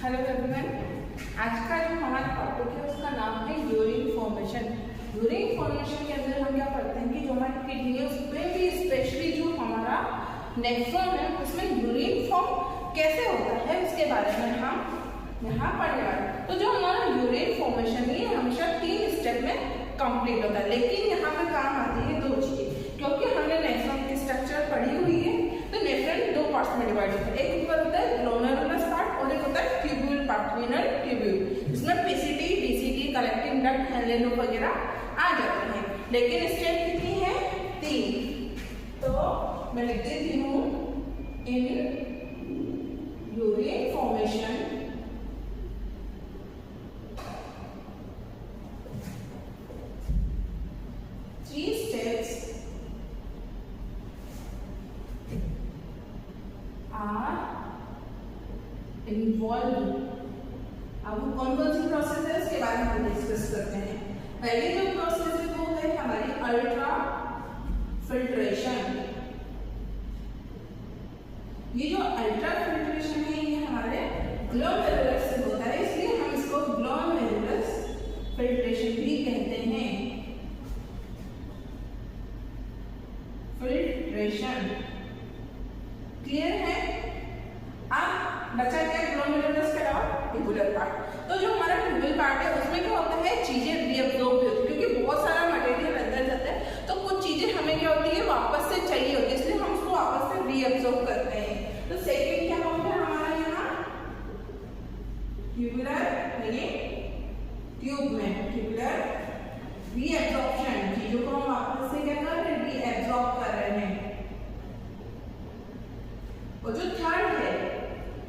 Hello everyone, आज का जो हमारा टॉपिक है उसका नाम है यूरिन फॉर्मेशन। यूरिन फॉर्मेशन के अंदर हम क्या पढ़ते हैं कि जो हमारी किडनी है उसमें भी स्पेशली जो हमारा नेफ्रॉन है उसमें यूरिन फॉर्म कैसे होता है उसके बारे में हम यहाँ पढ़ने वाले हैं। तो जो हमारा यूरिन फॉर्मेशन ये हमेशा 3 स्टेप में कंप्लीट होता है, लेकिन यहाँ पे काम आती है 2 चीजें, क्योंकि हमने नेफ्रॉन की स्ट्रक्चर पढ़ी हुई है। तो नेफ्रॉन 2 पार्ट्स में डिवाइड होता है, एक ऊपर होता है ग्लोमेरुलस पार्ट और एक होता है ट्यूब्यूल पार्ट, विनर ट्यूब्यूल। इसमें पीसीटी, डीसीटी, कलेक्टिंग डक्ट, हेलेनो वगैरह आ जाते हैं, लेकिन स्टेप कितनी है 3। तो मैं लिख देती हूँ इन यूरिन फॉर्मेशन इन्वॉल्व। अब कौन कौन सी प्रोसेस है उसके बारे में हम डिस्कस करते हैं। पहली जो प्रोसेस है वो है हमारी अल्ट्रा फिल्ट्रेशन। ये जो अल्ट्रा फिल्ट्रेशन है ये हमारे ग्लोमेरुलस से होता है, इसलिए हम इसको ग्लोमेरुलस फिल्ट्रेशन भी कहते हैं। फिल्ट्रेशन क्लियर है। अब बचा क्या ग्लोमेरुलस के अलावा ट्यूबुलर पार्ट। तो जो हमारा ट्यूबुलर पार्ट है उसमें क्या होता है, चीजें रीअब्सॉर्ब होती है, क्योंकि बहुत सारा मटेरियल अंदर जाता है तो कुछ चीजें हमें क्या होती है वापस से चाहिए होती है, इसलिए हम उसको वापस से रीअब्सॉर्ब करते हैं। तो सेकंड क्या हो गया हमारा यहाँ ट्यूबुलर, ये ट्यूब में ट्यूबुलर रीअब्सॉर्प्शन, चीजों को हम वापस से क्या कर रहे हैं रीअब्सॉर्ब कर रहे हैं। और जो थर्ड है,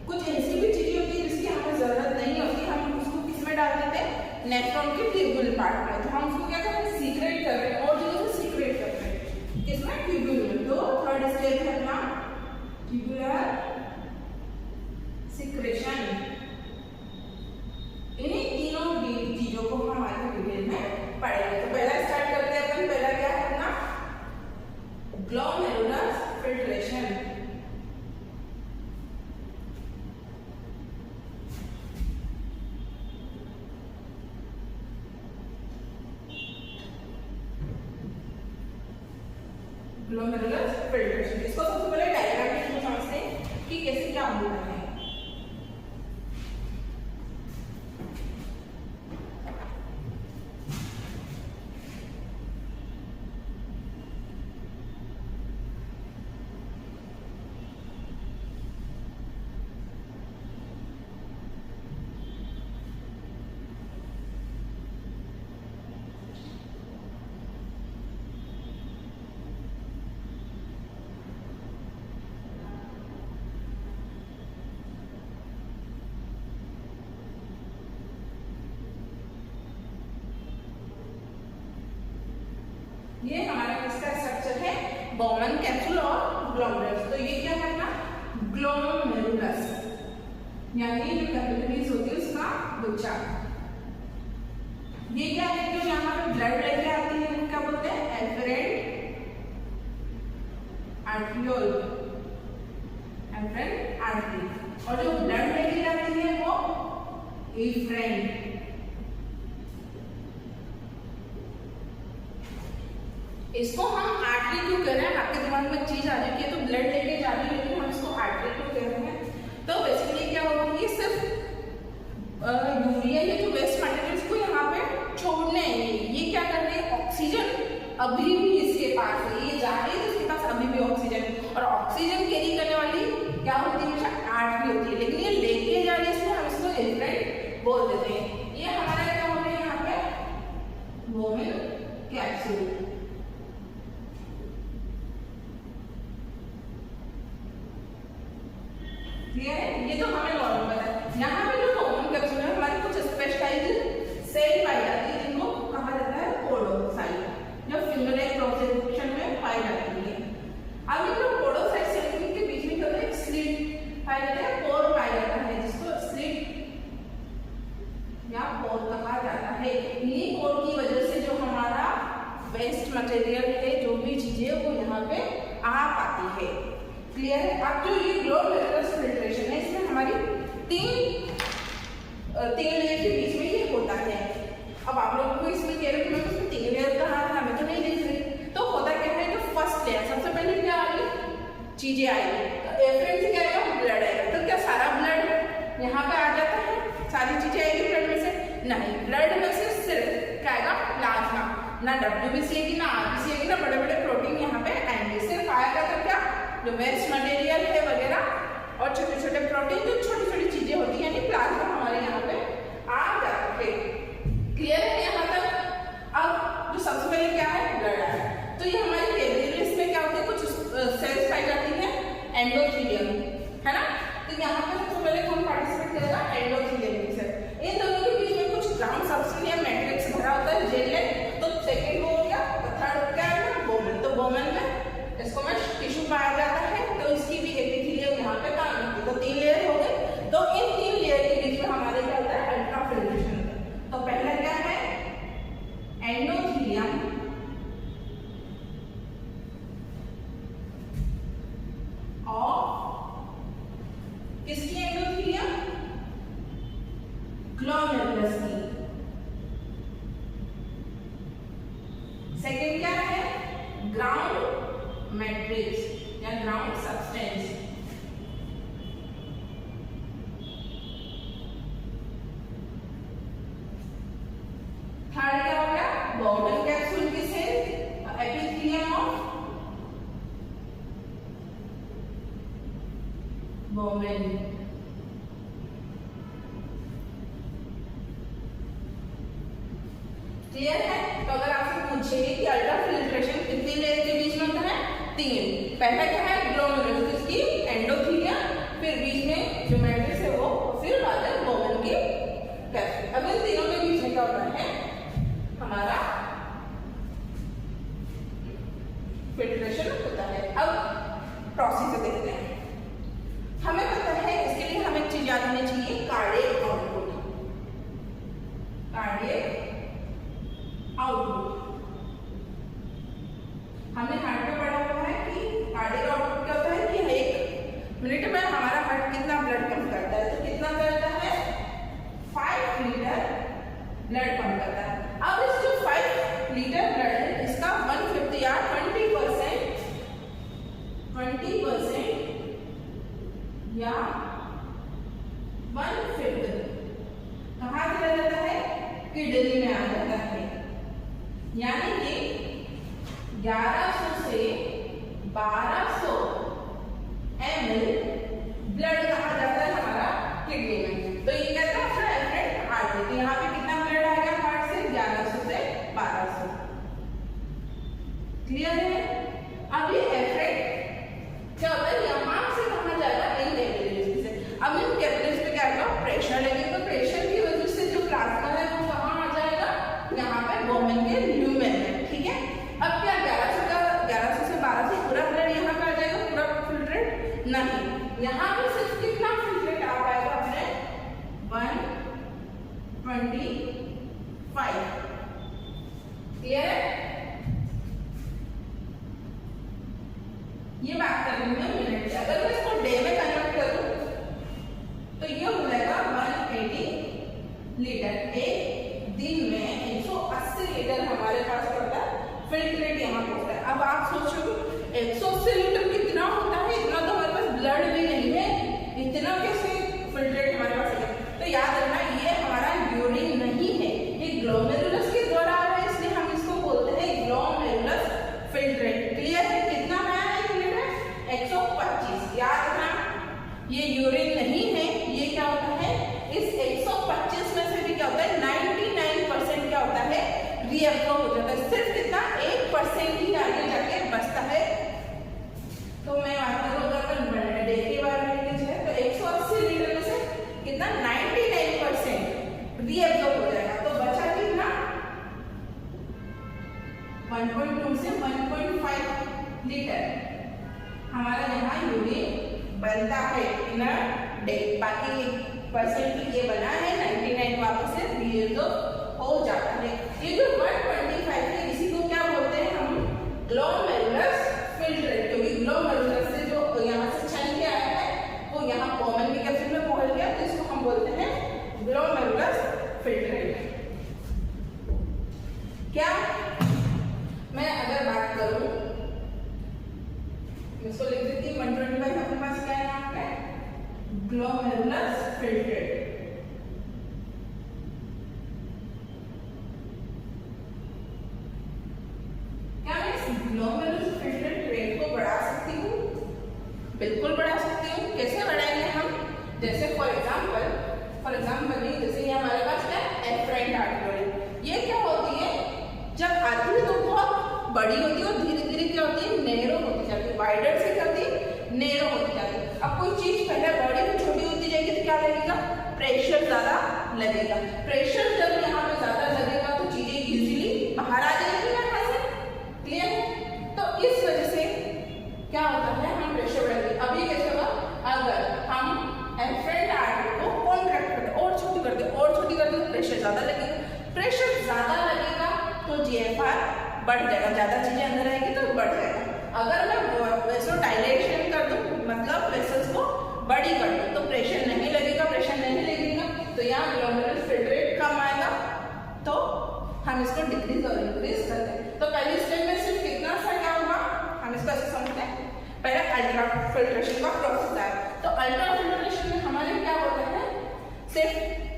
कुछ ऐसी भी चीजें होती है जिसकी हमें जरूरत नहीं होती, हम उसको किस में डाल देते हैं नेफ्रॉन के ट्यूब्यूल पार्ट में। तो हम उसको क्या कर रहे हैं सीक्रेट कर रहे हैं, और चीजों से सीक्रेट कर रहे हैं किसमें ट्यूब्यूल में। तो थर्ड स्टेप है अपना ट्यूबुलर सीक्रेशन। इन्हीं तीनों चीजों को हम आगे डिटेल में पढ़ेंगे। तो पहला स्टार्ट करते हैं अपन। पहला क्या है अपना ग्लोमेरुलस फिल्ट्रेशन। ग्लोमेरुलस फिल्ट्रेशन, इसको सबसे पहले डायग्राम में समझते हैं कि कैसे क्या होता है। ये हमारा इसका स्ट्रक्चर है बॉमन कैप्सूल और ग्लोमेरुलस। तो ये क्या है अपना ग्लोमेरुलस, यानी जो कैपिलरीज होती है उसका गुच्छा। ये क्या है जो यहाँ पे ब्लड लेके आती है, क्या बोलते हैं एफरेंट आर्टियोल, एफरेंट आर्टरी। और जो ब्लड लेके जाती है वो एफरेंट। इसको हम आर्टरी क्यों कह रहे हैं, आपके दिमाग में चीज आ जाएगी तो ब्लड लेके जा रही है, लेकिन हम इसको आर्टरी क्यों कह रहे हैं। तो बेसिकली क्या होगा, ये सिर्फ यूरिया ये जो वेस्ट मटेरियल को यहाँ पे छोड़ने हैं। ये क्या कर रहे हैं, ऑक्सीजन अभी भी इसके पास है, ये जा रही है तो इसके पास अभी भी ऑक्सीजन, और ऑक्सीजन कैरी करने वाली क्या होती है हमेशा आर्टरी होती है, लेकिन ये लेके जा रही है इसलिए हम इसको एफरेंट बोल देते हैं। ये हमारा क्या हो गया यहाँ पे बॉमन कैप्सूल। ये तो हमें नॉर्मल पता है। यहाँ पे जो कॉमन कैप्सूल है हमारी कुछ स्पेशलाइज्ड सेल पाई जाती है जिनको कहा जाता है पोडोसाइट, जो फिंगर क्रॉस सेक्शन में पाई जाती है। अब ये जो पोडोसाइट सेल के बीच में क्या होता है स्लिट पाई जाता है, पोर पाई जाता है, जिसको स्लिट या पोर कहा जाता है। इन्हीं पोर की वजह से जो हमारा वेस्ट मटेरियल है, जो भी चीजें वो यहाँ पे आ पाती है। क्लियर है। अब जो ये ग्लोमेरुलस फिल्ट्रेशन है इसमें हमारी 3 3 लेयर के बीच में ये होता है। अब आप लोगों को इसमें कह रहे हो कि मैं उसमें 3 लेयर कहाँ है, हमें तो नहीं दिख रही। तो होता क्या है, जो फर्स्ट लेयर सबसे पहले क्या आएगी, चीजें आएगी। एफरेंट से क्या आएगा, ब्लड आएगा। तो क्या सारा ब्लड यहाँ पे आ जाता है, सारी चीजें आएगी ब्लड में से? नहीं, ब्लड में से सिर्फ क्या आएगा, प्लाज्मा। ना WBC आएगी, ना RBC आएगी, ना बड़े बड़े प्रोटीन यहाँ पे आएंगे। सिर्फ आएगा तो क्या, जो वेस्ट मटेरियल है वगैरह और छोटे छोटे प्रोटीन, जो छोटी छोटी चीजें होती है, यानी प्लाज्मा हमारे यहाँ पे आ जाते हैं। क्लियर है यहाँ तक? अब जो सबसे पहले क्या है, ब्लड है। तो ये हमारी कैपिलरीज में क्या होती है, कुछ सेल्स पाई जाती है, एंडोथेलियम, है ना। तो यहाँ पे सबसे पहले कौन पार्टिसिपेट करेगा, एंडोथेलियम सेल। इन दोनों के बीच में कुछ ग्राउंड सब्सटेंस या मैट्रिक्स भरा होता है, जेल है। तो सेकंड हो गया, थर्ड क्या है, बोमन। तो बोमन में इसको में टिश्यू पाया जाता है, तो इसकी भी एपिथेलियम यहाँ पे काम करती है। तो 3 लेयर हो गए। तो इन 3 लेयर के बीच में हमारे क्या होता है, अल्ट्राफिल्ट्रेशन। तो पहला क्या है, एंडोथेलियम और किसकी एंडोथेलियम, ग्लोमेरुलस की। सेकंड क्या है, ग्राउंड मैट्रिक्स या ग्राउंड सब्सटेंस। थर्ड क्या हो गया, बोमन कैप्सूल की सेल, एपिथेलियम ऑफ बोमन। क्लियर है? तो अगर आपसे पूछे कि अल्ट्राफिल्ट्रेशन कितनी लेयर के बीच में होता है, 3। पहला क्या है, ग्लोमेरुलस, इसकी एंडोथेलियम, फिर बीच में जो मैट्रिक्स है वो, फिर बाद में बोमन की कैप्सूल। अब इन तीनों के बीच में क्या होता है, हमारा फिल्ट्रेशन होता है। अब प्रोसेस देखते हैं। हमें पता है, इसके लिए हमें एक चीज याद होनी चाहिए, कार्डियक आउटपुट। कार्डियक आउटपुट हमने हार्ट में पढ़ा हुआ है कि कार्डियक आउटपुट क्या होता है कि 1 मिनट में हमारा हार्ट कितना ब्लड पंप करता है। तो कितना करता है, 5 लीटर ब्लड पंप करता है। अब इस जो 5 लीटर ब्लड है, इसका 1/5 या 20% या 1/5 कहाँ चला जाता है, किडनी में आ जाता है। यानी कि 1100 से 1200 ml ब्लड कहाँ जाता है, हमारा किडनी में। तो ये कहता है अपना एफरेंट हार्ट में। यहाँ पे कितना ब्लड आएगा हार्ट से, 1100 से 1200। क्लियर है? अब ये एफरेंट क्या होता है, यहाँ से कहाँ जाएगा, इन कैपिलरीज से। अब इन कैपिलरीज पे क्या आएगा, प्रेशर लगेगा। तो प्रेशर की वजह से जो प्लाज्मा है वो कहाँ आ जाएगा, यहाँ पे बोमन के ल्यूमेन में। ठीक है? अब क्या 1100 से 1200 पूरा ब्लड यहाँ पे आ जाएगा, पूरा फिल्ट्रेट नहीं। यहाँ पे सिर्फ कितना फिल्ट्रेट आ पाएगा अपने, 125। क्लियर है? ये बात कर रही हूँ मिनट। अगर मैं इसको डे में कन्वर्ट करूँ तो ये हो जाएगा 180 लीटर। एक दिन में 180 लीटर हमारे पास पड़ता है फिल्ट्रेट यहाँ पहुंचता है। अब आप सोचोगे 180 लीटर कितना होता है, इतना तो हमारे पास ब्लड भी नहीं है, इतना कैसे फिल्ट्रेट हमारे पास है। तो याद रखना, ये हमारा यूरिन नहीं है, ये ग्लोमेरुलस के द्वारा आ रहा है, इसलिए हम इसको बोलते हैं ग्लोमेरुलस फिल्ट्रेट। क्लियर है? कितना है 1 लीटर, 125। याद रखना, ये यूरिन नहीं है, ये क्या होता है, इस 125 में से भी क्या होता है, 99% क्या होता है, रिएब्सॉर्ब हो जाता है। सिर्फ कितना, 1% ही आगे जाके बचता है। तो मैं बात करूँ अगर डे के बारे में है तो 180 लीटर में से कितना, 99% रिएब्सॉर्ब हो जाएगा। तो बचा कितना, 1.2 से 1.5 लीटर हमारा यहाँ यूरिन बनता है इन डे। बाकी 1% ये बना है, 99 वापस से रिएब्सॉर्ब हो जाता है। ये जो 125 है, इसी को क्या बोलते हैं हम, ग्लोमेरुलस फिल्ट्रेट। क्योंकि ग्लोमेरुलस से जो यहाँ से छन के आया है वो यहाँ बोमन की कैप्सूल में पहुंच गया, तो इसको हम बोलते हैं ग्लोमेरुलस ग्लोमेरुलस फिल्ट्रेट। क्या मैं इस ग्लोमेरुलस फिल्ट्रेट रेट को बढ़ा सकती हूँ? बिल्कुल बढ़ा सकती हूँ। कैसे बढ़ाएंगे हम? जैसे फॉर एग्जाम्पल जैसे ये हमारे पास है एफरेंट आर्टरी। ये क्या होती है? जब आती है तो बहुत बड़ी होती है और धीरे धीरे क्या होती है? नैरो होती जाती है। वाइडर से क्या होती है? नैरो होती जाती है। अब कोई चीज पहले बॉडी में छोटी होती जाएगी तो क्या लगेगा? प्रेशर ज्यादा लगेगा। प्रेशर जब यहाँ पे ज्यादा लगेगा तो चीजें इजीली बाहर आ जाएगी यहाँ से। क्लियर है? तो इस वजह से क्या होता है? हम प्रेशर बढ़ाएंगे। अब ये कैसे होगा? अगर हम एफरेंट आर्टरी को कॉन्ट्रैक्ट करते और छोटी करते तो प्रेशर ज्यादा लगेगा। प्रेशर ज्यादा लगेगा तो जीएफआर बढ़ जाएगा, ज्यादा चीजें अंदर आएगी तो बढ़ जाएगा। अगर मैं वेसो डायलेशन कर दूं, मतलब वेसल्स को बड़ी कर दूं, तो प्रेशर नहीं लगेगा। तो यहाँ ग्लोमेरुलर फिल्ट्रेट कम आएगा, तो हम इसको डिक्रीज और इंक्रीज करते हैं। तो पहली स्टेप में सिर्फ कितना सा क्या हुआ, हम इसको ऐसे समझते हैं। पहले अल्ट्रा फिल्ट्रेशन का प्रोसेस है। तो अल्ट्रा फिल्ट्रेशन में हमारे क्या होता है? सिर्फ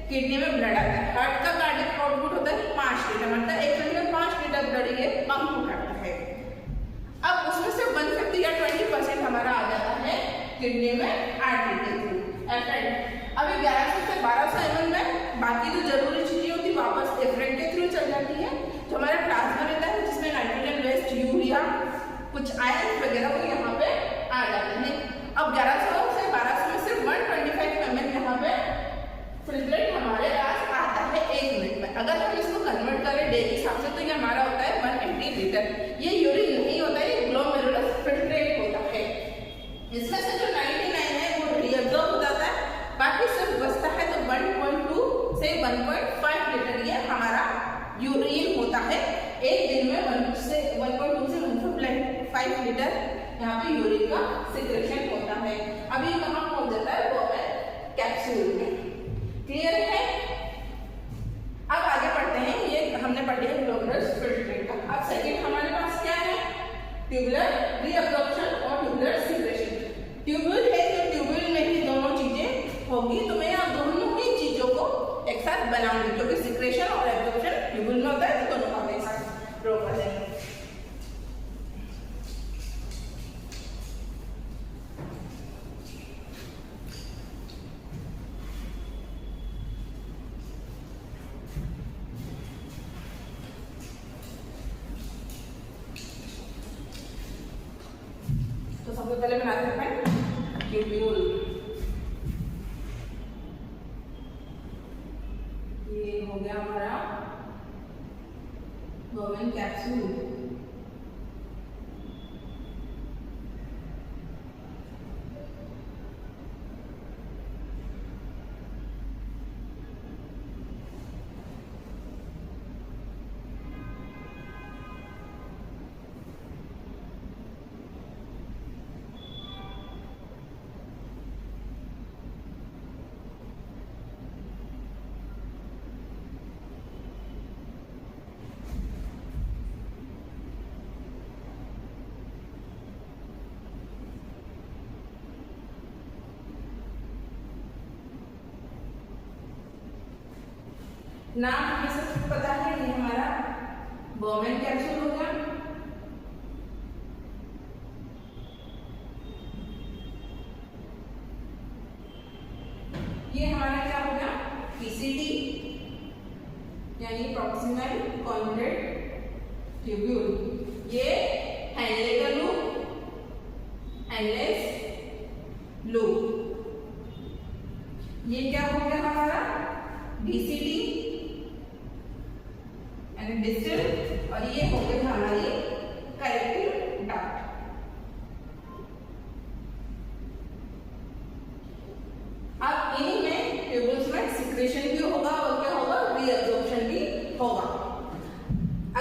किडनी में ब्लड आता है। हार्ट का कार्डियक आउटपुट होता है 5 लीटर, मतलब 1 मिनट में 5 लीटर ब्लड ये पंप करता है। अब उसमें से 150 या 20% हमारा आ जाता है किडनी में आर्टरी के थ्रू। अभी 1100 से 1200 ml में बाकी जो जरूरी चीजें होती वापस एफरेंट के थ्रू चल जाती है। जो हमारा प्लाज्मा रहता है जिसमें नाइट्रोजन वेस्ट, यूरिया, कुछ आयन वगैरह वो यहाँ पे आ जाते हैं। अब 1100 से 1200 में सिर्फ 125 ml यहाँ पे फिल्ट्रेट हमारे पास आता है 1 मिनट में। अगर हम इसको कन्वर्ट करें डे के हिसाब से तो ये हमारा होता है 180 लीटर। ये यूरिन नहीं होता है, ये ग्लोमेरुलस फिल्ट्रेट होता है। इसमें से जो 99 है वो रीअब्जॉर्ब हो जाता है, बाकी सिर्फ बचता है तो 1.2 से 1.5 लीटर ये हमारा यूरिन होता है। एक दिन में 1.2 से 1.5 लीटर यहाँ पे यूरिन का सिक्रेशन होता है। अभी कहाँ पहुंच जाता है? वो है कैप्सूल में। क्लियर है? अब आगे पढ़ते हैं। ये हमने पढ़ लिया ग्लोमेरुलस फिल्ट्रेट का। अब सेकंड हमारे पास क्या है? ट्यूबुलर रीअब्जॉर्प्शन और ट्यूबुलर सिक्रेशन। ट्यूब्यूल है तो ट्यूब्यूल में ही दोनों चीजें होगी, तो मैं यहाँ दोनों ही चीजों को एक साथ बनाऊंगी, क्योंकि सिक्रेशन और एब्जॉर्प्शन ट्यूब्यूल में होता है, तो दोनों का एक साथ ड्रॉ कर देंगे। तो सबसे पहले बनाते हैं ट्यूब्यूल। ये हो गया हमारा बोवेन कैप्सूल। नाम हमें सबको पता है, ये हमारा बोवेन कैप्सूल होगा। ये हमारा क्या होगा? पीसीटी यानी प्रॉक्सिमल कॉन्ड्रेट ट्यूब्यूल। ये हैंडले का लूप, हैंडलेस लूप। ये क्या हो गया हमारा? डीसीटी यानी डिस्टल, और ये हो गई हमारी कलेक्टिव डक्ट। अब इन्हीं में ट्यूब्यूल्स में सिक्रेशन भी होगा और क्या होगा? रीअब्जॉर्प्शन भी होगा।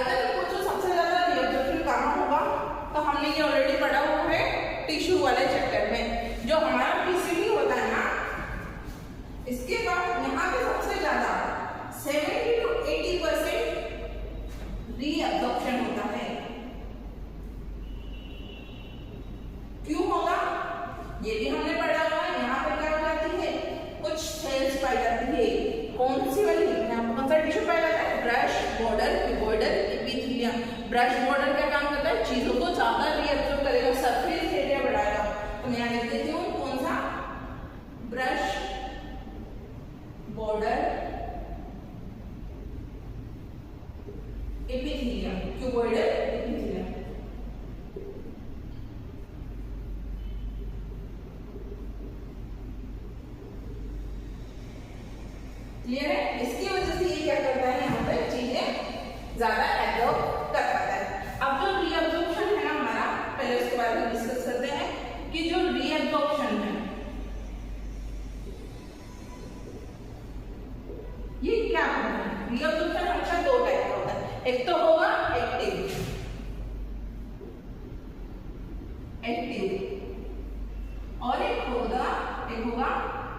अगर पूछो सबसे ज्यादा रीअब्जॉर्प्शन कहाँ होगा, तो हमने ये ऑलरेडी पढ़ा हुआ है टिश्यू वाले चैप्टर में। जो हमारा पीसीटी होता है ना, इसके बाद यहाँ पे सबसे ज्यादा 70 to 80% रीअब्जॉर्प्शन होता है। क्यों होगा? ये भी हमने पढ़ा हुआ है। यहाँ पे क्या हो जाती है? ब्रश बॉर्डर क्या काम करता है, चीजों को ज्यादा रीअब्जॉर्ब करेगा, सरफेस एरिया बढ़ाएगा। तो मैं यहाँ लिख देती हूँ कौन सा, brush border epithelium, cuboidal epithelium. Clear है? इसकी वजह से ये क्या करता है, यहाँ पे चीजें ज्यादा एब्जॉर्ब कर पाता है। अब जो रीअब्जॉर्प्शन है ना हमारा, पहले उसके बारे में डिस्कस करते हैं कि जो रीअब्जॉर्प्शन है ये क्या होता है। रीअब्जॉर्प्शन हमेशा दो टाइप का होता है, एक तो होगा एक्टिव और एक होगा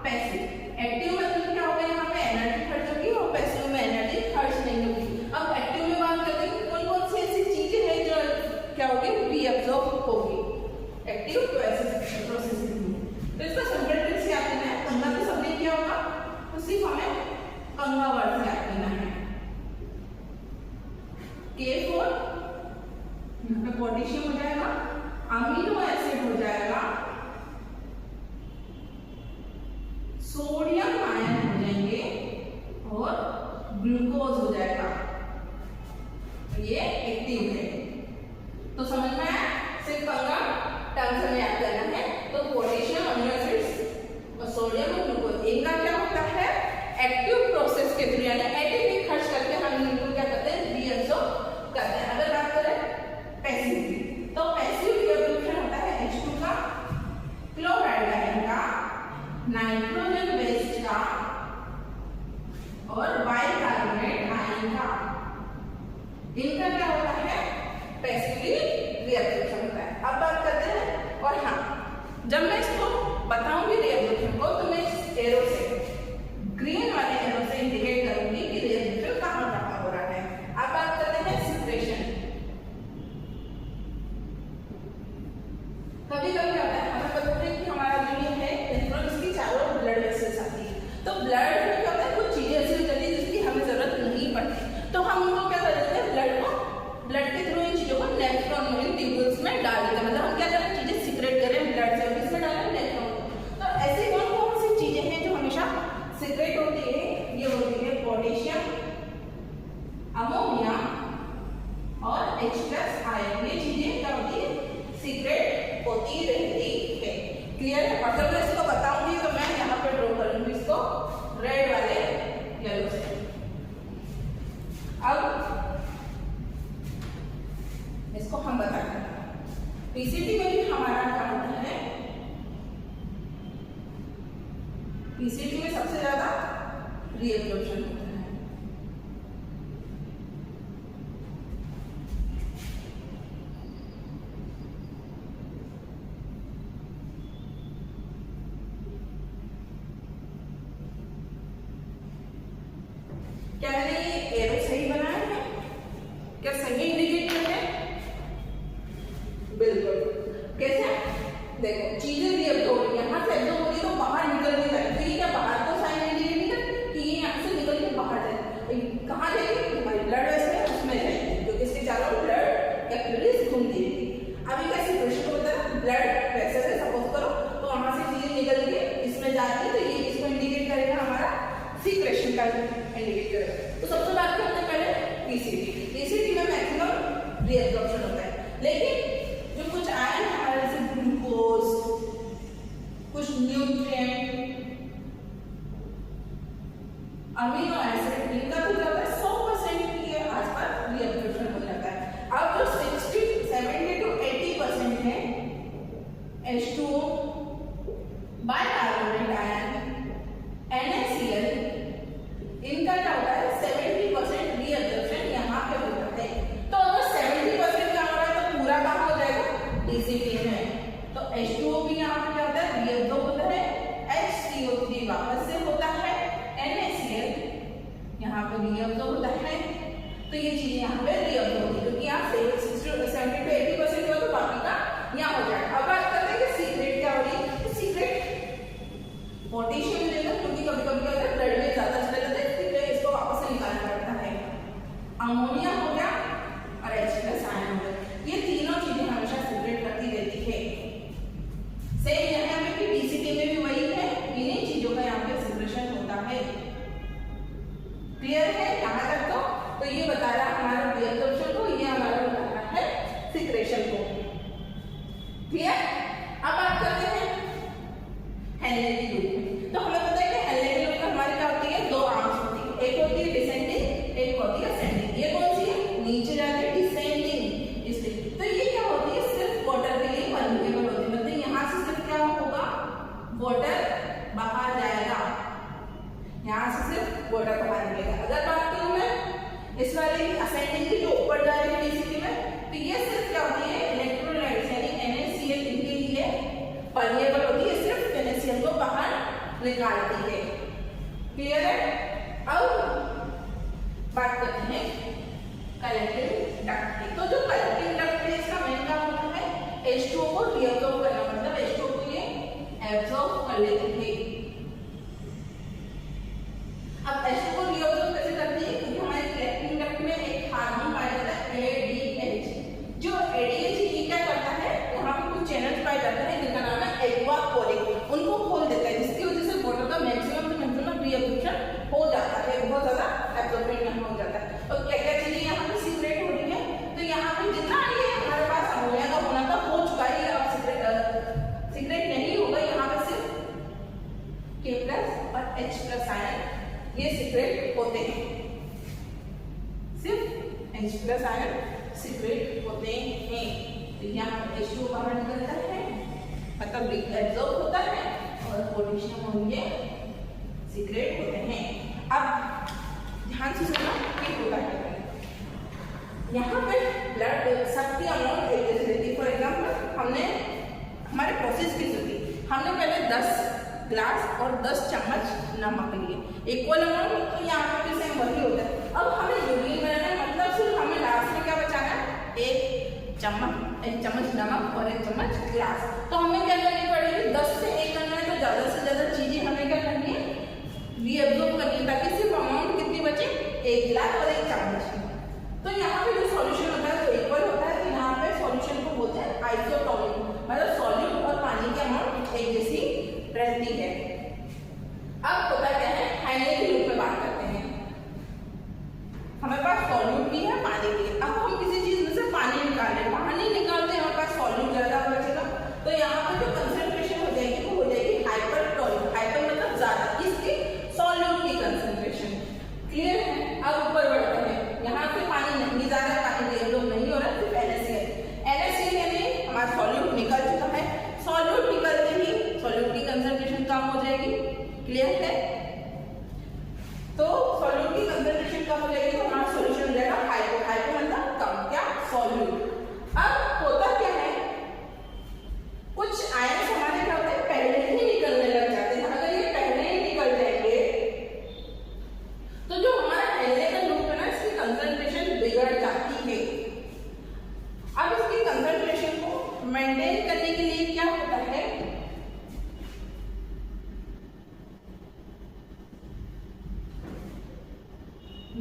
पैसिव। एक्टिव मतलब क्या होगा, यहाँ पे एनर्जी खर्च होगी और पैसिव में एनर्जी खर्च नहीं होगी। अब एक्टिव में बात करते हैं कौन कौन सी ऐसी चीजें हैं जो क्या होगी, रीअब्जॉर्ब होगी एक्टिव प्रोसेसिंग में। तो इसका सिंपल ट्रिक से याद करना है, कंगा तो सबने किया होगा, तो सिर्फ हमें कंगा वर्ड से याद करना है। K4 यहाँ पे पोटेशियम हो जाएगा, अमीनो एसिड हो जाएगा, सोडियम आयन हो जाएंगे और ग्लूकोज हो जाएगा। तो ये एक्टिव है। तो समझ में आया, सिर्फ कंगा टर्म्स में याद करना है। तो पोटेशियम, अमीनो एसिड्स और सोडियम और ग्लूकोज, इनका क्या होता है, एक्टिव प्रोसेस के थ्रू यानी एटीपी खर्च करके हम इनको क्या करते हैं, रीअब्जॉर्ब करते हैं। अगर बात करें पैसिव, तो पैसिव रीअब्जॉर्प्शन होता है H2 का, क्लोराइड आयन का, नाइट्रोजन बेस्ड का और बाइकार्बोनेट आयन का। इनका क्या होता है, पैसिवली रीअब्जॉर्प्शन होता है। अब बात करते हैं, और हाँ जब मैं इसको बताऊंगी रीअब्जॉर्प्शन को, तो मैं इस एरो से, ग्रीन वाले एरो से इंडिकेट करूंगी कि रीअब्जॉर्प्शन कहाँ हो रहा है। अब बात करते हैं सिक्रेशन। कभी कभी होता है, हमें पता है कि हमारा जो ये है इलेक्ट्रॉन, इसकी चारों ब्लड वेसल्स आती है। तो ब्लड में क्या होता है, कुछ चीजें ऐसी हो जाती है जिसकी हमें जरूरत नहीं पड़ती, तो हम उनको क्या कर देते हैं, ब्लड के थ्रू इन चीजों को नेफ्रॉन में, ट्यूब्यूल्स में डाल देते हैं। मतलब हम क्या करें, चीजें सीक्रेट करें ब्लड से, किसमें डालें, नेफ्रॉन। तो ऐसी कौन कौन सी चीजें हैं जो हमेशा सीक्रेट होती है, ये होती है पोटेशियम, अमोनिया और H+ आयन। ये चीजें क्या होती है, सीक्रेट होती रहती है। क्लियर है? और जब मैं इसको बताऊंगी तो मैं यहाँ पे ड्रॉ करूंगी इसको रेड वाले येलो से। अब इसको हम बताते हैं, पीसीटी में भी हमारा क्या होता है, पीसीटी में सबसे ज्यादा रीअब्जॉर्प्शन होता है। क्या मैंने ये एरो सही बनाया है, क्या सही इंडिकेट कर रहे हैं? बिल्कुल। कैसे, देखो चीजें रीअब्जॉर्ब, यहाँ से एब्जॉर्ब हो रही है तो बाहर निकल नहीं रही, तो ये क्या बाहर तो साइन इंडिकेट नहीं कर कि ये यहाँ से निकल के बाहर जाए। कहाँ जाएगी, हमारी ब्लड वेसल है उसमें जाएगी, क्योंकि इसके चारों ब्लड कैपिलरीज घूमती है। अभी कैसे प्रश्न होता है, ब्लड वेसल है सपोज करो, तो वहां से चीजें निकल के इसमें जाती है, तो ये इसको इंडिकेट करेगा, हमारा सीक्रेशन का इंडिकेट करेगा। तो सबसे बात करते हैं पहले पीसीटी। पीसीटी में मैक्सिमम रीअब्जॉर्प्शन होता है, लेकिन जो कुछ आयन है हमारे, जैसे ग्लूकोज, कुछ न्यूट्रिएंट, अमीनो एसिड, इनका तो क्या होता है 100% के आसपास रीअब्जॉर्प्शन हो जाता है। अब जो 70 to 80% है H2O, बाइकार्बोनेट आयन, NaCl, इनका क्या होता है 70% रीअब्जॉर्प्शन यहाँ पे होता है। तो अगर 70% का हो रहा है तो पूरा कहाँ हो जाएगा, पीसीटी में। तो H2O भी यहाँ पे क्या होता है, रीअब्जॉर्ब होता है, HCO3 वापस से होता है, NaCl यहाँ पे रीअब्जॉर्ब होता है। तो ये चीजें यहाँ पे रीअब्जॉर्ब होती है, क्योंकि यहाँ 70 to 80% हो तो बाकी का यहाँ हो जाएगा। अब बात करते हैं कि सीक्रेट क्या हो रही है, सीक्रेट पोटेशियम लेना, क्योंकि कभी कभी क्या होता है ब्लड में ज्यादा चला जाता है, इसलिए इसको वापस से निकालना पड़ता है। अमोनिया हो गया और H+ निकालती है। क्लियर है? अब बात करते हैं कलेक्टिंग डक्ट की। तो जो कलेक्टिंग डक्ट है इसका मेन काम होता है H2O को रीअब्सॉर्ब करना, मतलब H2O को ये एब्सॉर्ब कर लेते हैं। अब H2O को रीअब्सॉर्ब कैसे करती है? क्योंकि हमारे कलेक्टिंग डक्ट में एक हार्मोन पाया जाता है ADH। जो ADH ये क्या करता है, यहाँ पे कुछ चैनल्स पाए जाते हैं जिनका नाम है एक्वा कोरिक, उनको खोल देता है, जिसकी वजह से वाटर का मैक्सिमम रीअब्सॉर्प्शन हो जाता है, बहुत ज्यादा एब्सॉर्प्शन यहाँ हो जाता है। और क्या क्या चीजें यहाँ पे सीक्रेट हो रही है, तो यहाँ पे जितना ये हमारे पास अमोनिया का होना था हो चुका है, अब सीक्रेट नहीं होगा। यहाँ पे सिर्फ K+ और H+ आयन ये सीक्रेट होते हैं, सिर्फ H+ आयन सीक्रेट होते हैं। तो यहाँ H2O बाहर निकलता है, मतलब एब्सॉर्ब होता है, और पोटेशियम और ये सीक्रेट होते हैं। अब ध्यान से सुनना कि होता है, यहाँ पे ब्लड सबकी अमाउंट एक जैसी रहती है। फॉर एग्जाम्पल हमने हमारे प्रोसेस की थी, हमने पहले 10 ग्लास और 10 चम्मच नमक लिए, इक्वल अमाउंट, तो यहाँ पे फिर सेम वही होता है। अब हमें यूरिन बनाना है, मतलब सिर्फ हमें लास्ट में क्या बचाना है, एक चम्मच नमक और 1 चम्मच ग्लास। तो हमें क्या करनी पड़ेगी, 10 से 1 करना है, तो ज्यादा से ज्यादा चीजें हमें क्या करनी है, रीअब्सॉर्ब करनी है, ताकि सिर्फ अमाउंट कितनी बचे, 1 गिलास और 1 चम्मच। तो यहाँ पे जो सॉल्यूशन होता है वो इक्वल होता है, तो यहाँ पे सॉल्यूशन को बोलते हैं आइसोटोनिक, मतलब सॉल्यूट और पानी की अमाउंट एक जैसी रहती है। अब होता क्या है, हैंडलिंग के रूप में बात करते हैं। हमारे पास सॉल्यूट भी है, पानी भी है। अब हम किसी चीज में से पानी निकालते, हमारे पास सॉल्यूट ज्यादा बचेगा, तो यहाँ पे जो कंसेंट्रेशन हो जाएगी वो हो जाएगी हाइपरटोनिक। हाइपर मतलब ज्यादा, इसकी सॉल्यूट की कंसेंट्रेशन। क्लियर है? अब ऊपर बढ़ते हैं, यहाँ पे पानी नहीं, ज्यादा पानी डेवलप नहीं हो रहा, सिर्फ NaCl यानी हमारा सॉल्यूट निकल चुका है। सॉल्यूट निकलते ही सॉल्यूट की कंसेंट्रेशन कम हो जाएगी। क्लियर है? तो सॉल्यूट की कंसेंट्रेशन कम हो जाएगी तो हमारा सॉल्यूशन हो जाएगा हाइपो। हाइपो मतलब कम, क्या, सॉल्यूट। अब होता क्या है, कुछ आयन हमारे क्या होते हैं, पहले ही निकलने लग जाते हैं। अगर ये पहले ही निकल जाएंगे तो जो हमारा हैंडलिंग लूप है ना, इसकी कंसेंट्रेशन बिगड़ जाती है। अब इसकी कंसेंट्रेशन को मेंटेन करने के लिए क्या होता है,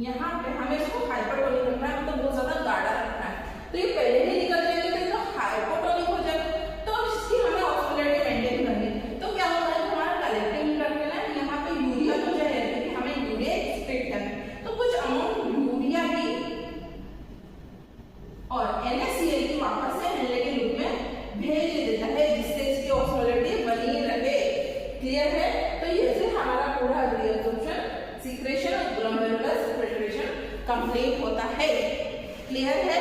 यहाँ पे हमें इसको हाइपरटोनिक रखना है, मतलब बहुत ज्यादा गाढ़ा रखना है। तो ये पहले ही निकल जाएगा तो हाइपोटोनिक हो जाएगा, तो इसकी हमें ऑक्सीडेटिव मेंटेन करनी है। तो क्या होता है, हमारा कलेक्टिव करके ना यहाँ पे यूरिया तो जो है, हमें यूरिया एक्सट्रैक्ट करना है, तो कुछ अमाउंट यूरिया भी और NaCl की वापस से हैंडलिंग के रूप में भेज देता है, जिससे इसकी ऑक्सीडेटिव बनी रहे। क्लियर है? तो ये से हमारा पूरा रीअब्सॉर्प्शन, सीक्रेशन और ग्लोमेरुलर फिल्ट्रेशन कंप्लीट होता है। क्लियर है?